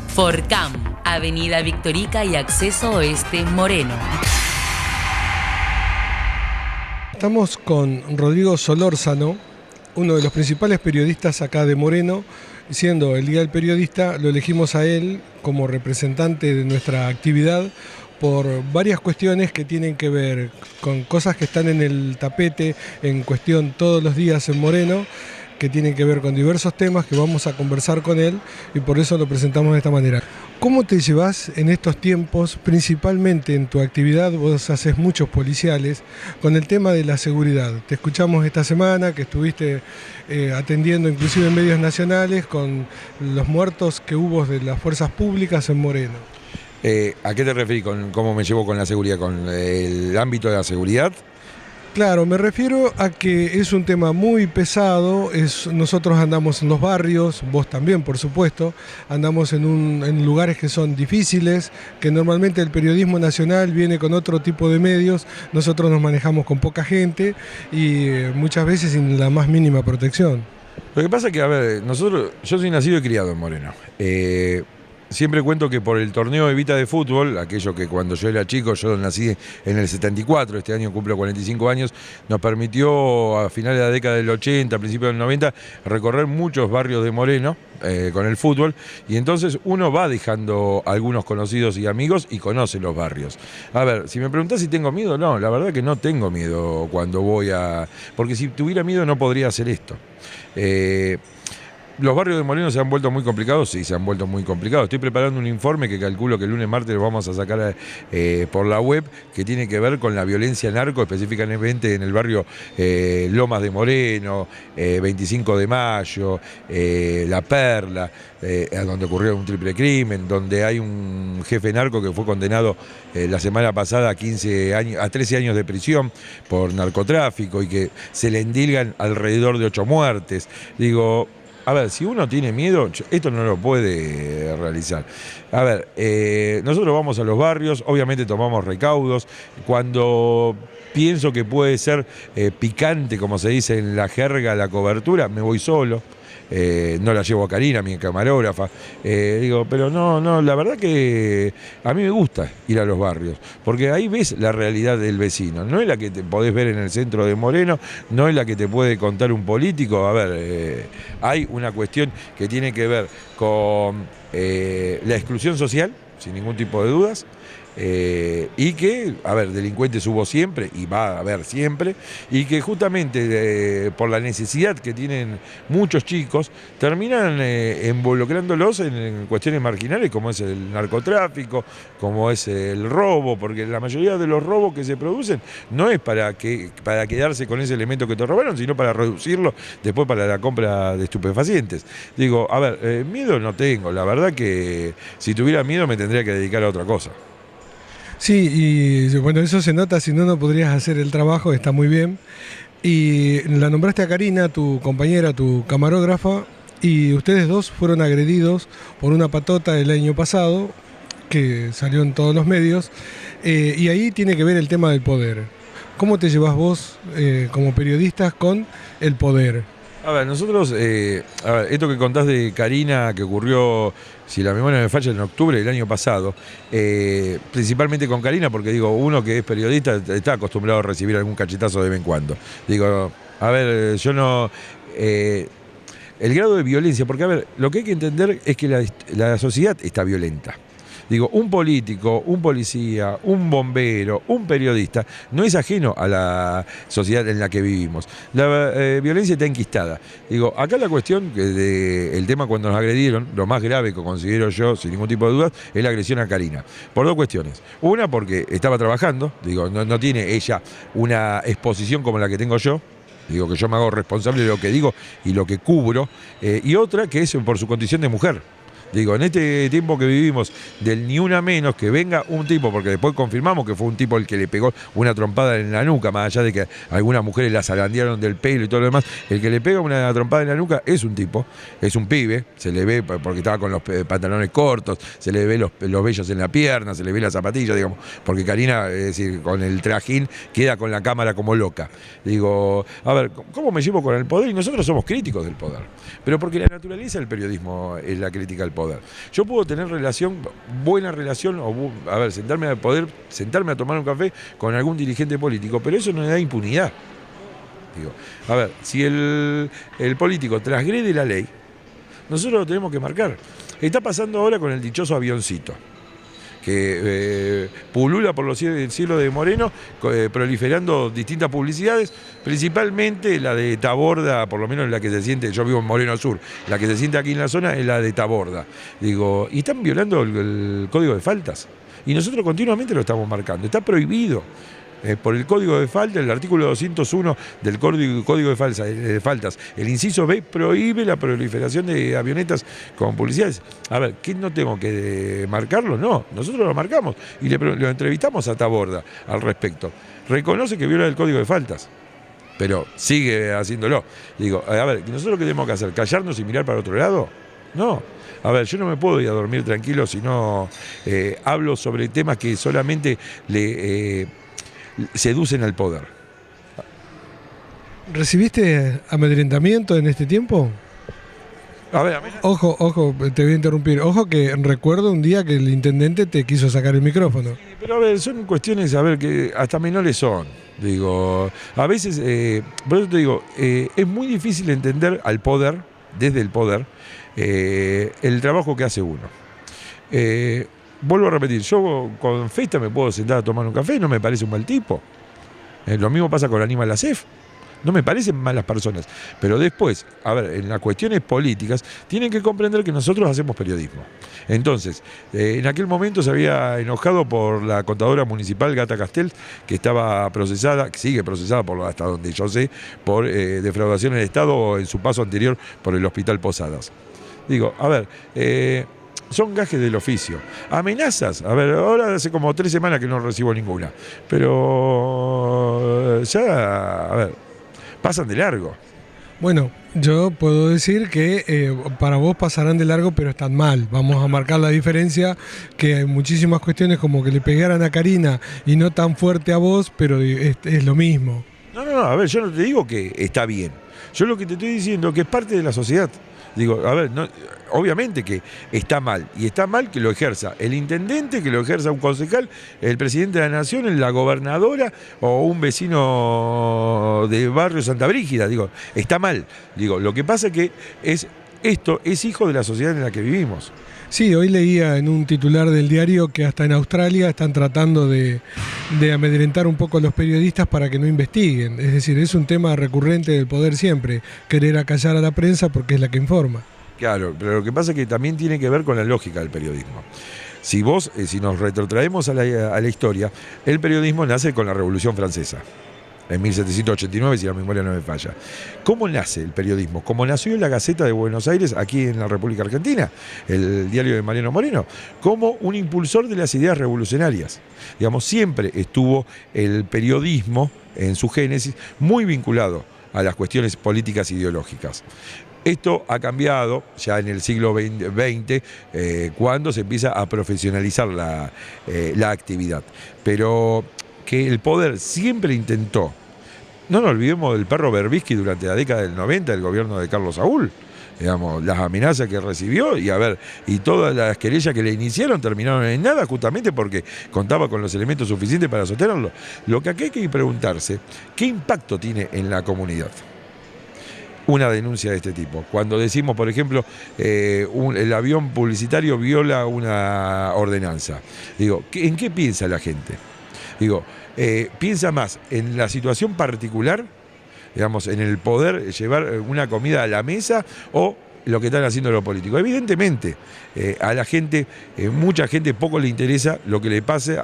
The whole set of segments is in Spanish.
Forcam, Avenida Victorica y Acceso Oeste, Moreno. Estamos con Rodrigo Solórzano, uno de los principales periodistas acá de Moreno. Siendo el Día del Periodista, lo elegimos a él como representante de nuestra actividad por varias cuestiones que tienen que ver con cosas que están en el tapete, en cuestión todos los días en Moreno, que tienen que ver con diversos temas que vamos a conversar con él y por eso lo presentamos de esta manera. ¿Cómo te llevas en estos tiempos, principalmente en tu actividad, vos haces muchos policiales, con el tema de la seguridad? Te escuchamos esta semana que estuviste atendiendo inclusive en medios nacionales con los muertos que hubo de las fuerzas públicas en Moreno. ¿A qué te referís con cómo me llevo con la seguridad? ¿Con el ámbito de la seguridad? Claro, me refiero a que es un tema muy pesado, nosotros andamos en los barrios, vos también por supuesto, andamos en lugares que son difíciles, que normalmente el periodismo nacional viene con otro tipo de medios, nosotros nos manejamos con poca gente y muchas veces sin la más mínima protección. Lo que pasa es que, a ver, yo soy nacido y criado en Moreno. Siempre cuento que por el torneo Evita de fútbol, aquello que cuando yo era chico, yo nací en el 74, este año cumplo 45 años, nos permitió a finales de la década del 80, a principios del 90, recorrer muchos barrios de Moreno con el fútbol, y entonces uno va dejando algunos conocidos y amigos y conoce los barrios. A ver, si me preguntás si tengo miedo, no, la verdad que no tengo miedo cuando voy a... Porque si tuviera miedo no podría hacer esto. ¿Los barrios de Moreno se han vuelto muy complicados? Sí, se han vuelto muy complicados. Estoy preparando un informe que calculo que el lunes, martes lo vamos a sacar por la web, que tiene que ver con la violencia narco, específicamente en el barrio Lomas de Moreno, 25 de Mayo, La Perla, donde ocurrió un triple crimen, donde hay un jefe narco que fue condenado la semana pasada a 13 años de prisión por narcotráfico y que se le endilgan alrededor de 8 muertes. Digo... A ver, si uno tiene miedo, esto no lo puede realizar. A ver, nosotros vamos a los barrios, obviamente tomamos recaudos. Cuando pienso que puede ser picante, como se dice en la jerga, la cobertura, me voy solo. No la llevo a Karina, mi camarógrafa. Digo, pero no, la verdad que a mí me gusta ir a los barrios, porque ahí ves la realidad del vecino. No es la que te podés ver en el centro de Moreno, no es la que te puede contar un político. A ver, hay una cuestión que tiene que ver con la exclusión social, sin ningún tipo de dudas. Y que, a ver, delincuentes hubo siempre y va a haber siempre, y que justamente por la necesidad que tienen muchos chicos, terminan involucrándolos en cuestiones marginales como es el narcotráfico, como es el robo, porque la mayoría de los robos que se producen no es para quedarse con ese elemento que te robaron, sino para reducirlo después para la compra de estupefacientes. Digo, a ver, miedo no tengo, la verdad que si tuviera miedo me tendría que dedicar a otra cosa. Sí, y bueno, eso se nota, si no, no podrías hacer el trabajo, está muy bien. Y la nombraste a Karina, tu compañera, tu camarógrafa, y ustedes dos fueron agredidos por una patota el año pasado, que salió en todos los medios, y ahí tiene que ver el tema del poder. ¿Cómo te llevas vos, como periodistas, con el poder? A ver, nosotros, esto que contás de Karina, que ocurrió, si la memoria me falla, en octubre del año pasado, principalmente con Karina, porque digo, uno que es periodista está acostumbrado a recibir algún cachetazo de vez en cuando. Digo, a ver, yo no... el grado de violencia, porque a ver, lo que hay que entender es que la sociedad está violenta. Digo, un político, un policía, un bombero, un periodista, no es ajeno a la sociedad en la que vivimos. La violencia está enquistada. Digo, acá la cuestión, el tema cuando nos agredieron, lo más grave que considero yo, sin ningún tipo de dudas, es la agresión a Karina. Por dos cuestiones. Una, porque estaba trabajando, digo, no tiene ella una exposición como la que tengo yo. Digo que yo me hago responsable de lo que digo y lo que cubro. Y otra, que es por su condición de mujer. Digo, en este tiempo que vivimos, del ni una menos, que venga un tipo, porque después confirmamos que fue un tipo el que le pegó una trompada en la nuca, más allá de que algunas mujeres la zarandearon del pelo y todo lo demás, el que le pega una trompada en la nuca es un tipo, es un pibe, se le ve porque estaba con los pantalones cortos, se le ve los vellos en la pierna, se le ve las zapatillas, digamos, porque Karina, es decir, con el trajín, queda con la cámara como loca. Digo, a ver, ¿cómo me llevo con el poder? Y nosotros somos críticos del poder, pero porque la naturaleza del periodismo es la crítica al poder. Yo puedo tener buena relación, a ver, sentarme a tomar un café con algún dirigente político, pero eso no le da impunidad. Digo, a ver, si el político transgrede la ley, nosotros lo tenemos que marcar. Está pasando ahora con el dichoso avioncito, que pulula por los cielos de Moreno, proliferando distintas publicidades, principalmente la de Taborda, por lo menos la que se siente, yo vivo en Moreno Sur, la que se siente aquí en la zona es la de Taborda. Digo, y están violando el código de faltas, y nosotros continuamente lo estamos marcando, está prohibido. Por el Código de Faltas, el artículo 201 del Código de Faltas, el inciso B prohíbe la proliferación de avionetas con publicidades. A ver, ¿qué no tengo que marcarlo? No, nosotros lo marcamos y lo entrevistamos a Taborda al respecto. Reconoce que viola el Código de Faltas, pero sigue haciéndolo. Digo, a ver, ¿nosotros qué tenemos que hacer? ¿Callarnos y mirar para otro lado? No. A ver, yo no me puedo ir a dormir tranquilo si no hablo sobre temas que solamente seducen al poder. ¿Recibiste amedrentamiento en este tiempo? A ver, Ojo, te voy a interrumpir. Ojo que recuerdo un día que el intendente te quiso sacar el micrófono. Pero a ver, son cuestiones, a ver, que hasta menores son. Digo, a veces, por eso te digo, es muy difícil entender al poder, desde el poder, el trabajo que hace uno. Vuelvo a repetir, yo con Festa me puedo sentar a tomar un café y no me parece un mal tipo. Lo mismo pasa con Aníbal Acef. No me parecen malas personas. Pero después, a ver, en las cuestiones políticas, tienen que comprender que nosotros hacemos periodismo. Entonces, en aquel momento se había enojado por la contadora municipal Gata Castel, que estaba procesada, que sigue procesada, hasta donde yo sé, por defraudación del Estado o en su paso anterior por el Hospital Posadas. Digo, a ver, son gajes del oficio. Amenazas, a ver, ahora hace como 3 semanas que no recibo ninguna. Pero ya, a ver, pasan de largo. Bueno, yo puedo decir que para vos pasarán de largo, pero están mal. Vamos a marcar la diferencia, que hay muchísimas cuestiones como que le pegaran a Karina y no tan fuerte a vos, pero es lo mismo. No, a ver, yo no te digo que está bien. Yo lo que te estoy diciendo es que es parte de la sociedad. Digo, a ver, no, obviamente que está mal, y está mal que lo ejerza el intendente, que lo ejerza un concejal, el presidente de la nación, la gobernadora o un vecino de barrio Santa Brígida. Digo, está mal. Digo, lo que pasa es que esto es hijo de la sociedad en la que vivimos. Sí, hoy leía en un titular del diario que hasta en Australia están tratando de amedrentar un poco a los periodistas para que no investiguen. Es decir, es un tema recurrente del poder siempre, querer acallar a la prensa porque es la que informa. Claro, pero lo que pasa es que también tiene que ver con la lógica del periodismo. Si nos retrotraemos a la historia, el periodismo nace con la Revolución Francesa, en 1789, si la memoria no me falla. ¿Cómo nace el periodismo? Como nació la Gaceta de Buenos Aires, aquí en la República Argentina, el diario de Mariano Moreno, como un impulsor de las ideas revolucionarias. Digamos, siempre estuvo el periodismo, en su génesis, muy vinculado a las cuestiones políticas e ideológicas. Esto ha cambiado ya en el siglo XX, cuando se empieza a profesionalizar la actividad. Pero que el poder siempre intentó, no nos olvidemos del perro Berbisky durante la década del 90, del gobierno de Carlos Saúl, digamos, las amenazas que recibió y todas las querellas que le iniciaron terminaron en nada, justamente porque contaba con los elementos suficientes para sostenerlo. Lo que aquí hay que preguntarse, ¿qué impacto tiene en la comunidad una denuncia de este tipo? Cuando decimos, por ejemplo, el avión publicitario viola una ordenanza. Digo, ¿en qué piensa la gente? Digo, piensa más en la situación particular, digamos, en el poder llevar una comida a la mesa, o lo que están haciendo los políticos. Evidentemente, a la gente, mucha gente poco le interesa lo que le pase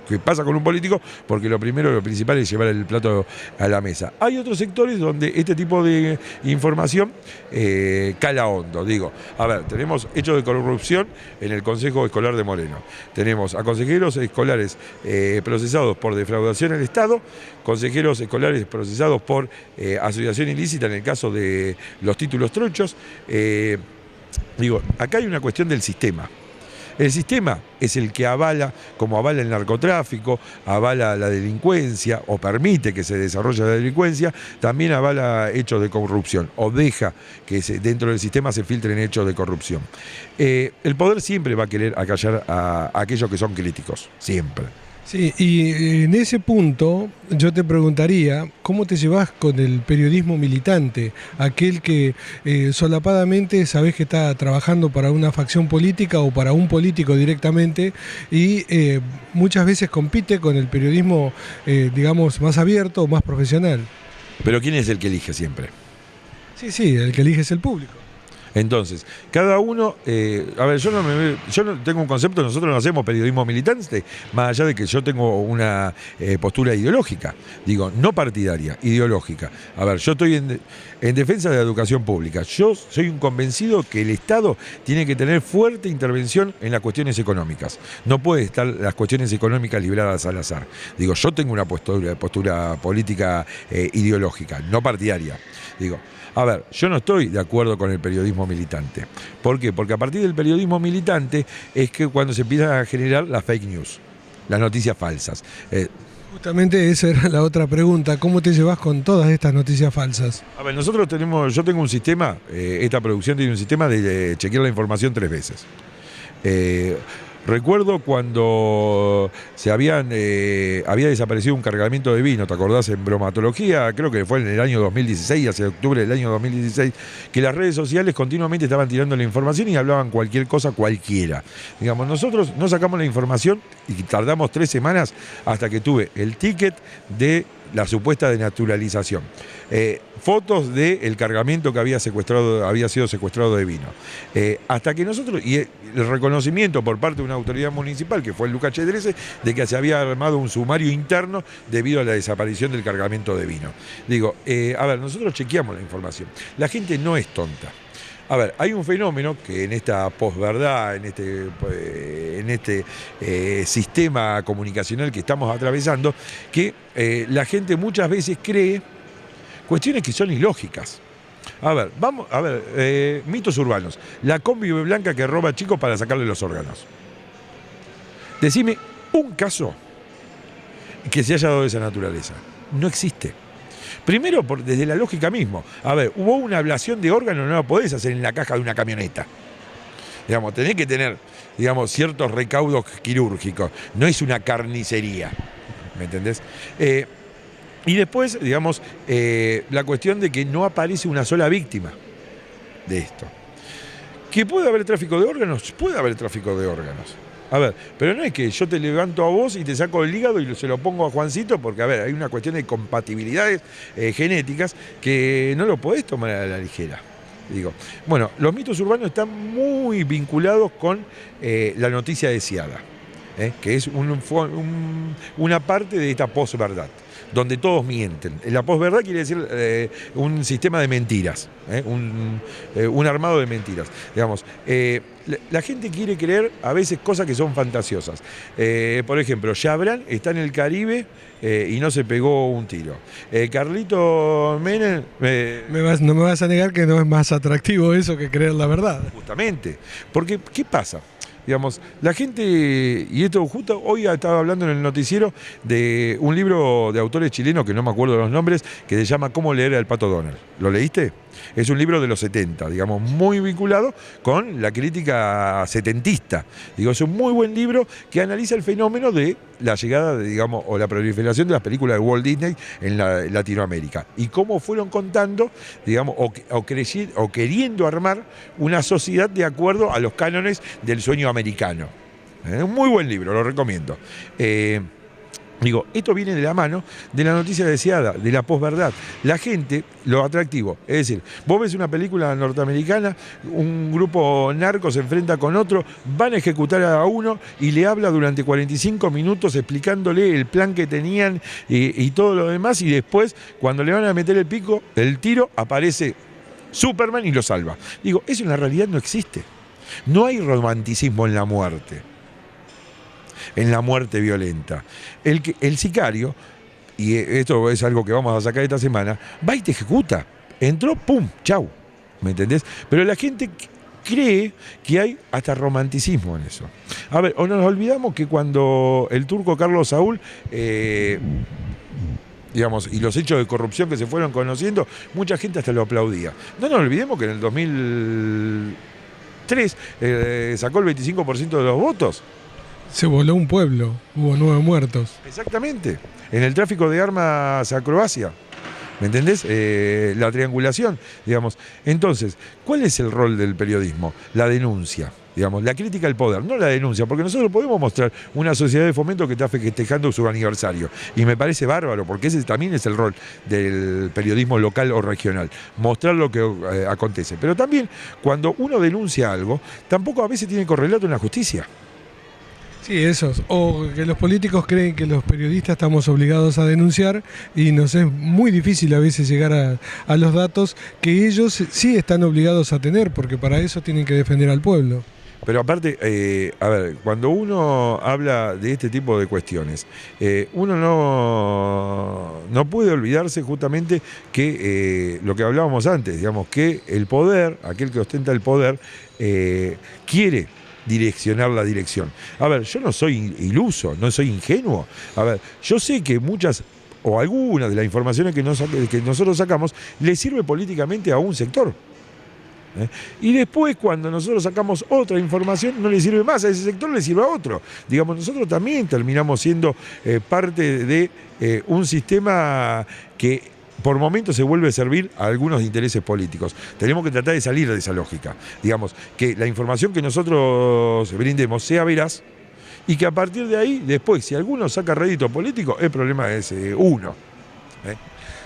que pasa con un político, porque lo principal es llevar el plato a la mesa. Hay otros sectores donde este tipo de información cala hondo. Digo, a ver, tenemos hechos de corrupción en el Consejo Escolar de Moreno. Tenemos a consejeros escolares procesados por defraudación al Estado, consejeros escolares procesados por asociación ilícita en el caso de los títulos truchos. Digo, acá hay una cuestión del sistema. El sistema es el que avala, como avala el narcotráfico, avala la delincuencia o permite que se desarrolle la delincuencia, también avala hechos de corrupción o deja que dentro del sistema se filtren hechos de corrupción. El poder siempre va a querer acallar a aquellos que son críticos, siempre. Sí, y en ese punto yo te preguntaría, ¿cómo te llevas con el periodismo militante? Aquel que solapadamente sabés que está trabajando para una facción política o para un político directamente y muchas veces compite con el periodismo, digamos, más abierto o más profesional. Pero ¿quién es el que elige siempre? Sí, el que elige es el público. Entonces, cada uno, a ver, yo no tengo un concepto, nosotros no hacemos periodismo militante, más allá de que yo tengo una postura ideológica, digo, no partidaria, ideológica. A ver, yo estoy en defensa de la educación pública. Yo soy un convencido que el Estado tiene que tener fuerte intervención en las cuestiones económicas. No puede estar las cuestiones económicas libradas al azar. Digo, yo tengo una postura política ideológica, no partidaria. Digo, a ver, yo no estoy de acuerdo con el periodismo militante. ¿Por qué? Porque a partir del periodismo militante es que cuando se empiezan a generar las fake news, las noticias falsas. Justamente esa era la otra pregunta, ¿cómo te llevas con todas estas noticias falsas? A ver, yo tengo un sistema, esta producción tiene un sistema de chequear la información 3 veces. Recuerdo cuando había desaparecido un cargamento de vino, ¿te acordás? En bromatología, creo que fue en el año 2016, hacia octubre del año 2016, que las redes sociales continuamente estaban tirando la información y hablaban cualquier cosa, cualquiera. Digamos, nosotros no sacamos la información y tardamos 3 semanas hasta que tuve el ticket de la supuesta denaturalización. Fotos del cargamento que había sido secuestrado de vino. Hasta que nosotros, y el reconocimiento por parte de una autoridad municipal, que fue el Lucas Chedrese, de que se había armado un sumario interno debido a la desaparición del cargamento de vino. Digo, a ver, nosotros chequeamos la información. La gente no es tonta. A ver, hay un fenómeno que en esta posverdad, en este sistema comunicacional que estamos atravesando, que la gente muchas veces cree cuestiones que son ilógicas. A ver, mitos urbanos. La combi blanca que roba chicos para sacarle los órganos. Decime un caso que se haya dado de esa naturaleza. No existe. Primero, desde la lógica mismo. A ver, hubo una ablación de órganos, no la podés hacer en la caja de una camioneta. Digamos, tenés que tener, digamos, ciertos recaudos quirúrgicos. No es una carnicería. ¿Me entendés? Y después, digamos, la cuestión de que no aparece una sola víctima de esto. ¿Que puede haber tráfico de órganos? Puede haber tráfico de órganos. A ver, pero no es que yo te levanto a vos y te saco el hígado y se lo pongo a Juancito, porque, a ver, hay una cuestión de compatibilidades genéticas que no lo podés tomar a la ligera. Digo, bueno, los mitos urbanos están muy vinculados con la noticia deseada, que es una parte de esta posverdad, donde todos mienten. La posverdad quiere decir un sistema de mentiras, un armado de mentiras. Digamos, la gente quiere creer a veces cosas que son fantasiosas. Por ejemplo, Chabrán está en el Caribe y no se pegó un tiro. Carlito Menem... No me vas a negar que no es más atractivo eso que creer la verdad. Justamente. Porque, ¿qué pasa? Digamos, la gente, y esto justo hoy estaba hablando en el noticiero de un libro de autores chilenos, que no me acuerdo los nombres, que se llama Cómo leer al Pato Donald. ¿Lo leíste? Es un libro de los 70, digamos, muy vinculado con la crítica setentista. Digo, es un muy buen libro que analiza el fenómeno de la llegada, digamos, o la proliferación de las películas de Walt Disney en Latinoamérica. Y cómo fueron contando, digamos, o queriendo armar una sociedad de acuerdo a los cánones del sueño americano. Un muy buen libro, lo recomiendo. Digo, esto viene de la mano de la noticia deseada, de la posverdad. La gente, lo atractivo, es decir, vos ves una película norteamericana, un grupo narco se enfrenta con otro, van a ejecutar a uno y le habla durante 45 minutos explicándole el plan que tenían y todo lo demás, y después, cuando le van a meter el tiro, aparece Superman y lo salva. Digo, eso en la realidad no existe. No hay romanticismo en la muerte violenta. El sicario, y esto es algo que vamos a sacar esta semana, va y te ejecuta. Entró, pum, chau. ¿Me entendés? Pero la gente cree que hay hasta romanticismo en eso. A ver, o nos olvidamos que cuando el turco Carlos Saúl, digamos, y los hechos de corrupción que se fueron conociendo, mucha gente hasta lo aplaudía. No nos olvidemos que en el 2003 sacó el 25% de los votos. Se voló un pueblo, hubo 9 muertos. Exactamente, en el tráfico de armas a Croacia, ¿me entendés? La triangulación, digamos. Entonces, ¿cuál es el rol del periodismo? La denuncia, digamos, la crítica al poder, no la denuncia, porque nosotros podemos mostrar una sociedad de fomento que está festejando su aniversario, y me parece bárbaro, porque ese también es el rol del periodismo local o regional, mostrar lo que acontece. Pero también, cuando uno denuncia algo, tampoco a veces tiene correlato en la justicia. Sí, esos. O que los políticos creen que los periodistas estamos obligados a denunciar y nos es muy difícil a veces llegar a los datos que ellos sí están obligados a tener, porque para eso tienen que defender al pueblo. Pero aparte, a ver, cuando uno habla de este tipo de cuestiones, uno no puede olvidarse justamente que lo que hablábamos antes, digamos, que el poder, aquel que ostenta el poder, quiere direccionar la dirección. A ver, yo no soy iluso, no soy ingenuo. A ver, yo sé que muchas o algunas de las informaciones que nosotros sacamos le sirve políticamente a un sector. Y después, cuando nosotros sacamos otra información, no le sirve más a ese sector, le sirve a otro. Digamos, nosotros también terminamos siendo parte de un sistema que por momentos se vuelve a servir a algunos intereses políticos. Tenemos que tratar de salir de esa lógica. Digamos, que la información que nosotros brindemos sea veraz y que a partir de ahí, después, si alguno saca rédito político, el problema es uno.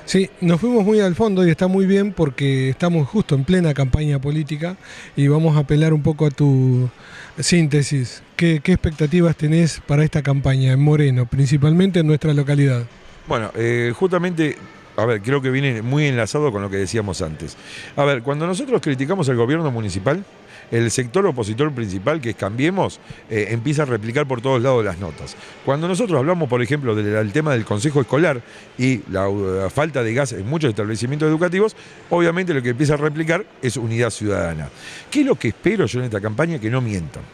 Sí, nos fuimos muy al fondo y está muy bien porque estamos justo en plena campaña política y vamos a apelar un poco a tu síntesis. ¿Qué expectativas tenés para esta campaña en Moreno, principalmente en nuestra localidad? Bueno, justamente, a ver, creo que viene muy enlazado con lo que decíamos antes. A ver, cuando nosotros criticamos al gobierno municipal, el sector opositor principal, que es Cambiemos, empieza a replicar por todos lados las notas. Cuando nosotros hablamos, por ejemplo, del tema del consejo escolar y la falta de gas en muchos establecimientos educativos, obviamente lo que empieza a replicar es unidad ciudadana. ¿Qué es lo que espero yo en esta campaña? Que no mientan.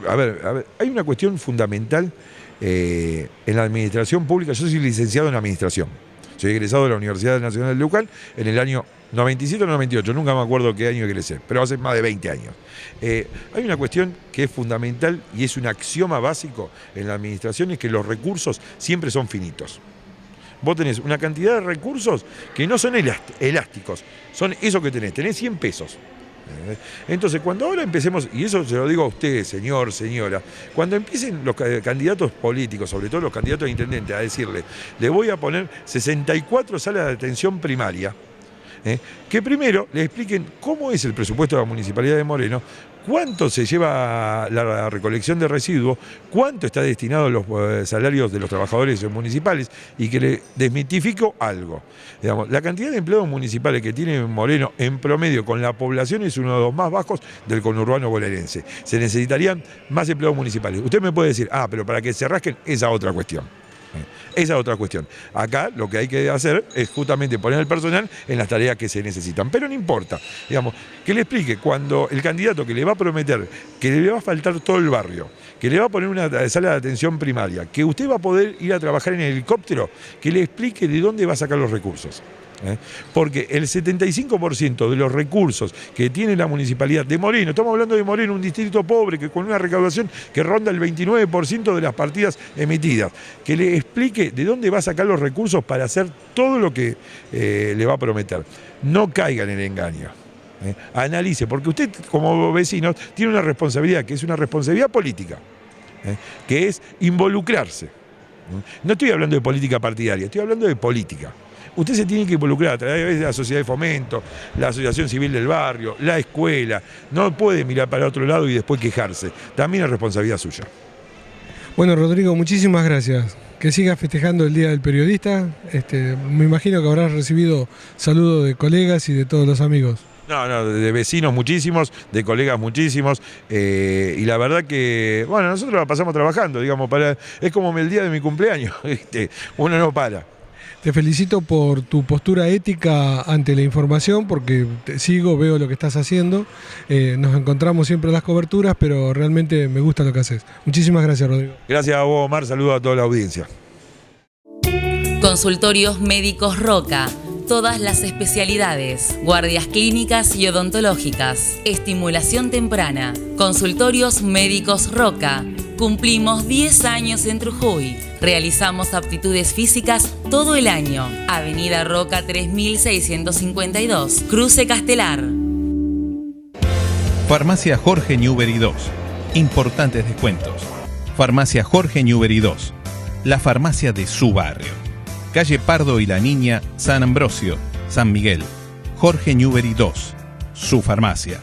A ver, hay una cuestión fundamental en la administración pública. Yo soy licenciado en administración. Soy egresado de la Universidad Nacional de Luján en el año 97 o 98, nunca me acuerdo qué año egresé, pero hace más de 20 años. Hay una cuestión que es fundamental y es un axioma básico en la administración, es que los recursos siempre son finitos. Vos tenés una cantidad de recursos que no son elásticos, son eso que tenés 100 pesos. Entonces, cuando ahora empecemos, y eso se lo digo a usted, señor, señora, cuando empiecen los candidatos políticos, sobre todo los candidatos a intendente, a decirle, le voy a poner 64 salas de atención primaria, que primero le expliquen cómo es el presupuesto de la Municipalidad de Moreno, cuánto se lleva la recolección de residuos, cuánto está destinado a los salarios de los trabajadores municipales, y que le desmitifico algo. Digamos, la cantidad de empleados municipales que tiene Moreno en promedio con la población es uno de los más bajos del conurbano bonaerense. Se necesitarían más empleados municipales. Usted me puede decir, pero para que se rasquen, esa otra cuestión. Esa es otra cuestión. Acá lo que hay que hacer es justamente poner el personal en las tareas que se necesitan. Pero no importa, digamos, que le explique cuando el candidato que le va a prometer que le va a faltar todo el barrio, que le va a poner una sala de atención primaria, que usted va a poder ir a trabajar en helicóptero, que le explique de dónde va a sacar los recursos. Porque el 75% de los recursos que tiene la Municipalidad de Moreno, estamos hablando de Moreno, un distrito pobre que con una recaudación que ronda el 29% de las partidas emitidas, que le explique de dónde va a sacar los recursos para hacer todo lo que le va a prometer. No caiga en el engaño. Analice, porque usted como vecino tiene una responsabilidad, que es una responsabilidad política. que es involucrarse. No estoy hablando de política partidaria, estoy hablando de política. Usted se tiene que involucrar a través de la sociedad de fomento, la asociación civil del barrio, la escuela. No puede mirar para otro lado y después quejarse. También es responsabilidad suya. Bueno, Rodrigo, muchísimas gracias. Que sigas festejando el Día del Periodista. Me imagino que habrás recibido saludos de colegas y de todos los amigos. No, de vecinos muchísimos, de colegas muchísimos, y la verdad que, bueno, nosotros la pasamos trabajando, digamos, es como el día de mi cumpleaños, uno no para. Te felicito por tu postura ética ante la información, porque te sigo, veo lo que estás haciendo, nos encontramos siempre en las coberturas, pero realmente me gusta lo que haces. Muchísimas gracias, Rodrigo. Gracias a vos, Omar, saludos a toda la audiencia. Consultorios Médicos Roca. Todas las especialidades, guardias clínicas y odontológicas, estimulación temprana. Consultorios Médicos Roca. Cumplimos 10 años en Trujuy. Realizamos aptitudes físicas todo el año. Avenida Roca 3652, Cruce Castelar. Farmacia Jorge Newbery 2. Importantes descuentos. Farmacia Jorge Newbery 2. La farmacia de su barrio. Calle Pardo y la Niña, San Ambrosio, San Miguel. Jorge Newbery 2. Su farmacia.